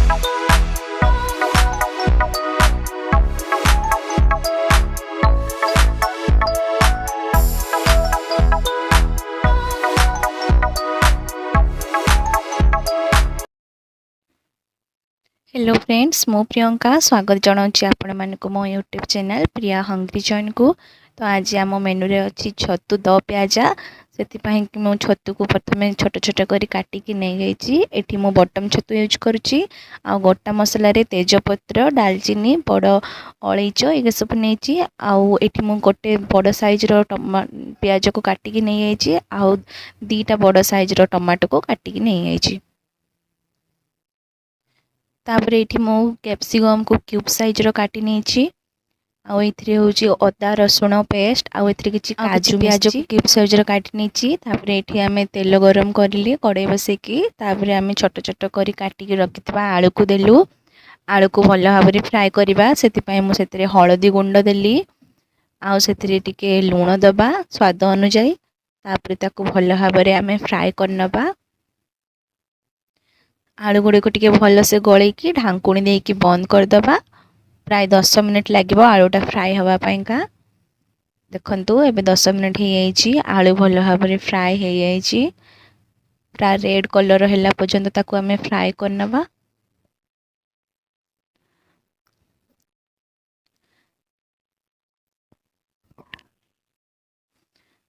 Hello friends, मो प्रियंका स्वागत जनाऊँगी आपण मानक मो यूट्यूब चैनल प्रिया हंग्री जॉइन को। तो आज आम मेनू रे अच्छी छतु द प्याजा से मो छतु को प्रथम छोट छोट कर काटिकी नहीं जाइए। एठी मो बटम छतु यूज करुच्ची आ गोटा मसला रे तेजपत्र डालचीनी बड़ अलैच ये सब नहीं आउ एठी मो गोटे बड़ साइज रो प्याज को काटिकी नहीं जाइए आउ दीटा बड़ साइज रो टमाटो को काटिकी नहीं जाइए। तापर ये मो कैप्सिकम को क्यूब साइज रो काटी नहीं आउ एथिरे होची अदा रसुण पेस्ट आउ एथिरे किछि काजू प्याज को क्यूब साइज रो काटी नहीं। तापर एठी आमे तेल गरम करली कड़ाई बसेकी तापर आमे छोट छोट करी काटी के रखितबा आलू को देलु। आलू को भल भाव में फ्राए करबा सेति पय मु सेतिरे हळदी गुंड देली आउ सेतिरे टिके लूण दबा स्वाद अनुसार। तापर ताको भल भाव में आमे फ्राए करनबा। आलू गुड़ी को टिके भल से गलैकी ढांकुणी देकी बंद करदबा। प्राय 10 मिनिट लगे आलूटा फ्राए हवापाई का। देखंतु एबे 10 मिनिट हो जाइए आलू भल भाव में फ्राए हो जाइए। प्राय रेड कलर हैला पर्यंत ताको आमे फ्राए करनबा।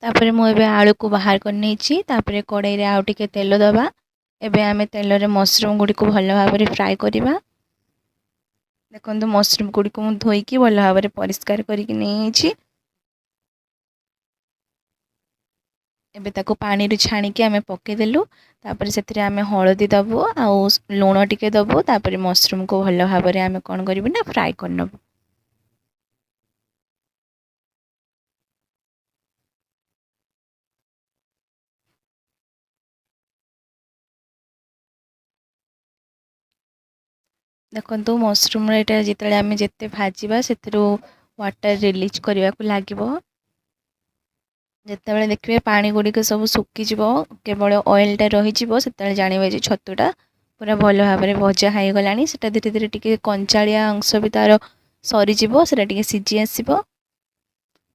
तापर मु एबे आलू को बाहर कर नहीं। तापर कड़ाई रे आउ टिके तेल दबा। एबे आमे तेल रे मशरूम गुड़ी को भल भाव में फ्राए करबा। देखो मशरूम गुड़ी को धोईकी भल भाव में परिष्कार करके नहीं। एबे ताको पानी रे छाणी के आमे पकेदेलु। तापर सेथिरे आमे हळदी दबो आउ लूण टिके दबो। तापर मशरूम को भल भाव में आमे कोन करबु ना फ्राए करनबो। देखो मशरूम एटा जिते आमे जेते भाजिबा सेथिरु वाटर रिलीज करबा को लागिबो। जिते देखिए पानी गुड़िक सब सुखीज केवल ऑयलटा रही जाने जे छतुटा पूरा भल भाव में भजा हो गला। से धीरे धीरे टी कंचाड़िया अंश भी तार सरीज से सीझी आसो।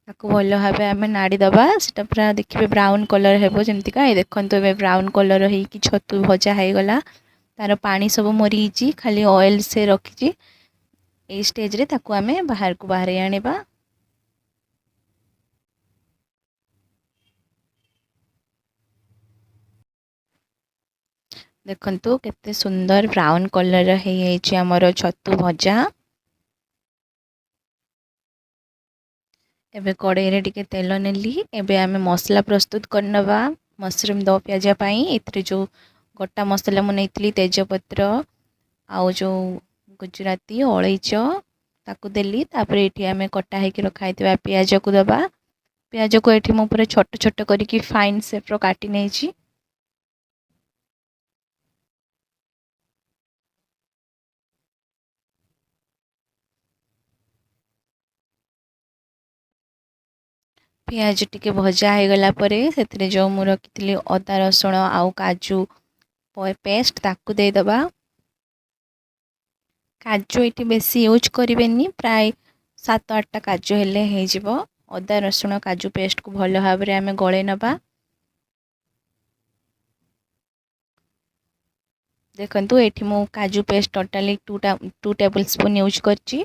ताको भल भाव आम नाड़ीदबा से पूरा देखिए ब्राउन कलर हो जमतीका। देखो ए ब्राउन कलर हो छतु भजा हो गला। तार पानी सब मरीची खाली ऑयल से रखी। ये स्टेज रे ताको आम बाहर को बाहर आनिबा। देखंतु केते सुंदर ब्राउन कलर है हमर छतु भजा। एबे कड़ाई रे टिके तेल नेली। एबे आमे मसला प्रस्तुत करनबा मशरूम दो प्याजा पाई। एथरे जो गोटा मसला मु नेतली तेजपत्र आउ जो गुजराती अलैच ताकू देली। तापर एठी आमे कटा हे के रखाइतबा प्याज को दबा। प्याज को एठी मु पूरा छोट छोट करिकी फाइन शेप रो काटी नेछि। प्याज टिके भजा हो गला परे सेथिरे जो मु रखितली अदा रसुण आउ काजू पेस्ट ताकू दे दबा। काजू ये बेसी यूज करेनि प्राय 7-8टा काजू हेले हो जिवो। अदा रसुण काजू पेस्ट को भल भाव में आमे गले नबा। देखंतु एठी मु काजू paste totally 2 table spoon use करची।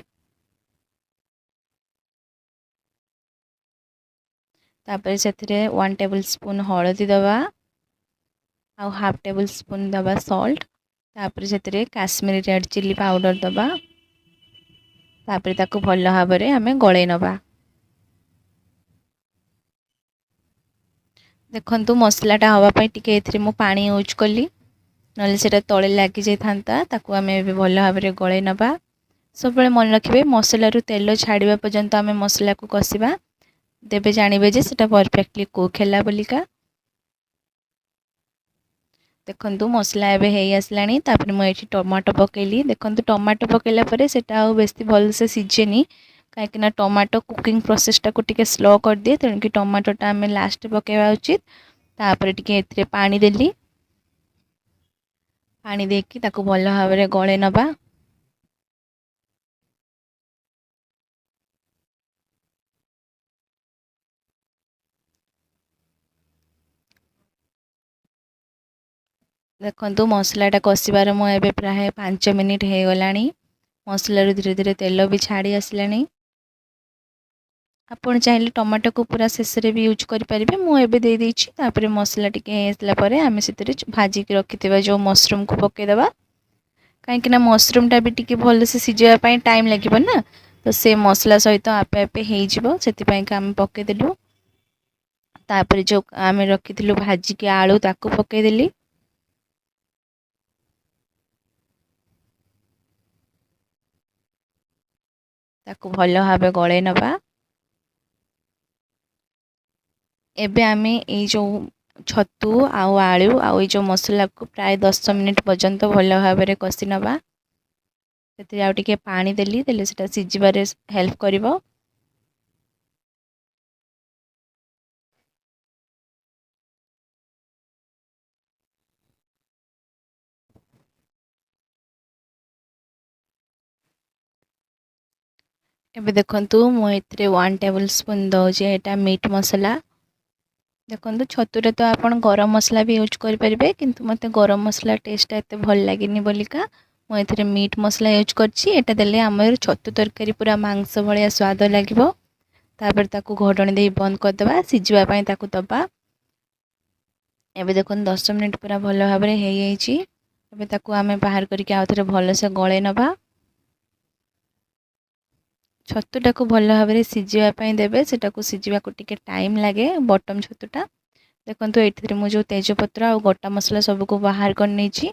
तापर सेथिरे 1 टेबल स्पून हळदी दबा आउ हाफ टेबल स्पून दबा सॉल्ट। तापर सेथिरे काश्मीरी रेड चिली पाउडर दबा। तापर ताको भल भाव में आमे गले नबा। देखंतु मसलाटा हवा पई टिके एथिरे मु पानी यूज कली नले सेटा तळे लागी जाई थांता। ताको आमे भल भाव में गले नबा। सब बेले मन रखिबे मसला रु तेल छाड़िबा पर्यंत आमे मसला को कसिबा। देबे जानिबे जे सेटा परफेक्टली कुक हैला बोलिका। देखंतु मसला एबे हेई आसलानी। तापर मु एठी टमाटो पकेली। देखंतु टमाटो पकेला परे सेटा आ बेसी भल से सिजेनी काहेकि टमाटो कुकिंग प्रोसेसटा को टिके स्लो कर दिए। तेणु कि टमाटोटा आमे लास्ट पकेवा उचित। तापर टिके एथिरे पानी देली। पानी देकी ताकू भल भाव में गले नबा। देखंतु मसलाटा कषिबार मु एबे प्राय 5 मिनिट हो गलानी। मसला धीरे धीरे तेल भी छाड़ी आसलानी। आपण चाहिए टमाटो को पूरा शेष में भी यूज करेंगे। मुझे दे देछि तापर मसला टिके आसला परे आमे सेतरे भाजी की रखिथिबा जो मशरूम को पकेदेबा। कहीं मशरूम टा भी टिके भल से सिझाई पई टाइम लागिबो ना, तो से मसला सहित आपे आपे हो जिवो, सेति पई का आमे पके देलु। तापर जो आमे रखिथिलु भाजी के आलू ताको पके देली। ताको भल भाबे गळे नबा। एबे आमे ए जो छतु आउ आलू आउ जो मसला को प्राय 10 मिनिट पर्यंत भल भाव में कषि नबा। सेति आउ टिके पानी देली देले सेटा सिझिबारे हेल्प करिवो। एबे देखंतु मु एतरे 1 टेबल स्पून दउजे एटा मीट मसला। देखंतु छतुरे तो आपण गरम मसला भी यूज करि परिबे, किंतु मते गरम मसला टेस्ट एते भल लागिनी बोलिका मु एतरे मीट मसला यूज करछि। एटा देले हमर छतु तरकारी पूरा मांस भलिया स्वाद लागिवो। तापर ताकू घोडणी दे बंद कर दबा, सिझिबा पई ताकू दबा। एबे देखन 10 मिनिट पूरा भल भाव में हो जाइछि। एबे ताकू आमे बाहर करके आउ थरे भल से गळे नबा। छतुटा को भल भाव में सिझिबा पई देबे, सेटा को सिझिबा को टिके टाइम लागे बटम छतुटा। देखंतु एठिरे मु जो तेजपत्र आ गोटा मसला सब को बाहर कर नेछि,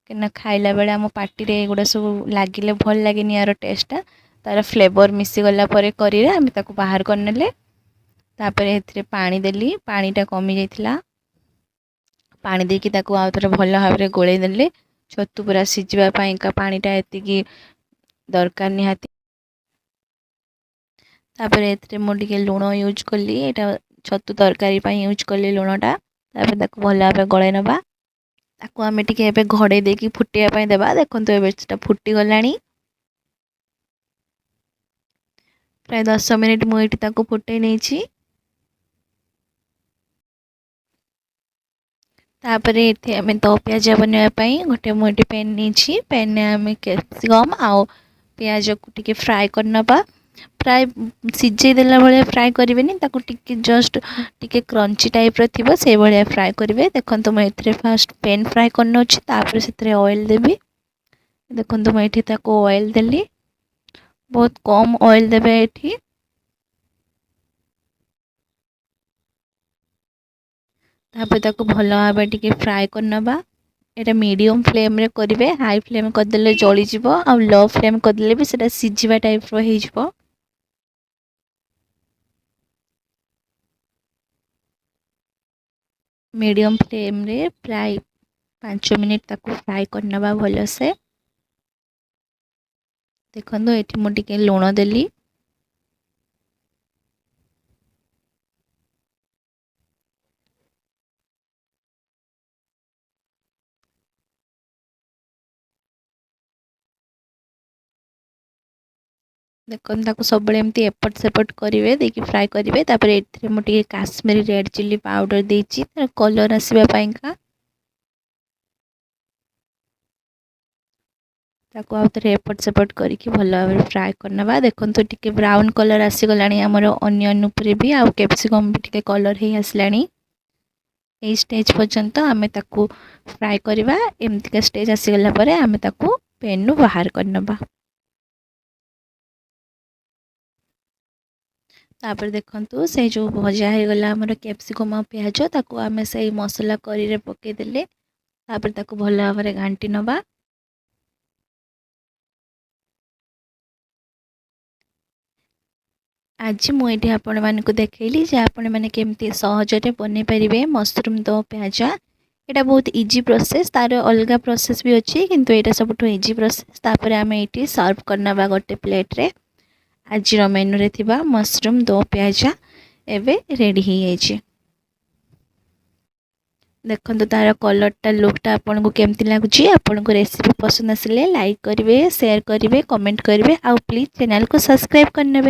केना खाइला बेले हम पार्टी रे एगुडा सब लागिले भल लागेनी यार टेस्टटा। तार फ्लेवर मिसी गला परे करी रे आमे ताकू बाहर कर नेले। तापर एथिरे पानी देली, पानीटा कमी जाइथिला। पानी देकी ताकू आउ थरे भल भाव में गोळे देले। छतु पूरा सिझिबा पई का पानीटा एतिकी दरकार निहाती। तापर एथिरे मु टिके लूण यूज कली, एटा छतु तरकारी पई यूज कली लूणटा। तापर ताकू भल भाव गळे नबा। ताकू आमे टिके एबे घडे देकी फुटिया पई देबा। देखंतु एबे सेटा फुटी गलानी। प्राय 10 मिनिट मु एठी ताकू फुटे नेछि। तापर एथे आमे दो प्याज बनवा पई गोटे मोटी पैन नेछि। पैन ने आमे कैप्सिकम आउ प्याज को टिके फ्राई करनबा। प्राय सिझे देला भले फ्राई करिवेनी, ताकू टिके जस्ट टिके क्रंची टाइप रो थिबो से भले फ्राई करिवे। देखंतु मैं एथरे फर्स्ट पैन फ्राई करनो अछि, तापर सेथरे ऑयल देबी। देखंतु मैं एठी ताको ऑयल देली। बहुत कम ऑयल देबे एठी। तापर ताको भल भाव टिके फ्राई करनबा। एटा मीडियम फ्लेम रे करिवे, हाई फ्लेम कर देले जळी जिवो आ लो फ्लेम कर देले भी सेटा सिझिबा टाइप रो हे जिवो। मीडियम फ्लेम रे प्राय 5 मिनिट ताको फ्राई करनबा भल से। देखंतु एठी मु टिके लूण देली। देखन ताको सब बळे एमती एपट सेपट करिवे, देखि फ्राई करिवे। तापर एथिरे मु टिके काश्मीरी रेड चिल्ली पाउडर देछि तार कलर आसीबा पई का। ताको आउथरे एपट सेपट करिकि भल भाबरे फ्राई करनबा। देखंतु टिके ब्राउन कलर आसी गलानी हमर अनियन ऊपर भी, आ कैप्सिकम भी टिके कलर हे आसलानी। ए स्टेज पर्यंत आमे ताको फ्राई करबा। एमती का स्टेज आसी गला परे आमे ताको पैन नु बाहर करनबा। तापर देखंतु से जो भजा हे गला हमर कैप्सिकम आ प्याज, ताको आमे से मसला करी रे पके देले। तापर ताको भल भाबरे घांटी नबा। आज मुझे आपण मानक देखली जे आपण मैंने केमती सहजरे बन पारे मशरूम दो प्याजा। यहाँ बहुत इजी प्रोसेस, तार अलग प्रोसेस भी अच्छी, किंतु यहाँ सब इजी प्रोसेस। तापर आम ये सर्व करना गोटे प्लेट रे। आज मेनू रे थिबा मशरूम दो प्याजा एवं रेडी हो जाए। देखो तार कलरटा लुकटा आपन को केमती लगुच। आपन को रेसिपी पसंद आसिले लाइक करेंगे, शेयर करेंगे, कमेंट करेंगे, आउ प्लीज चैनल को सब्सक्राइब करने।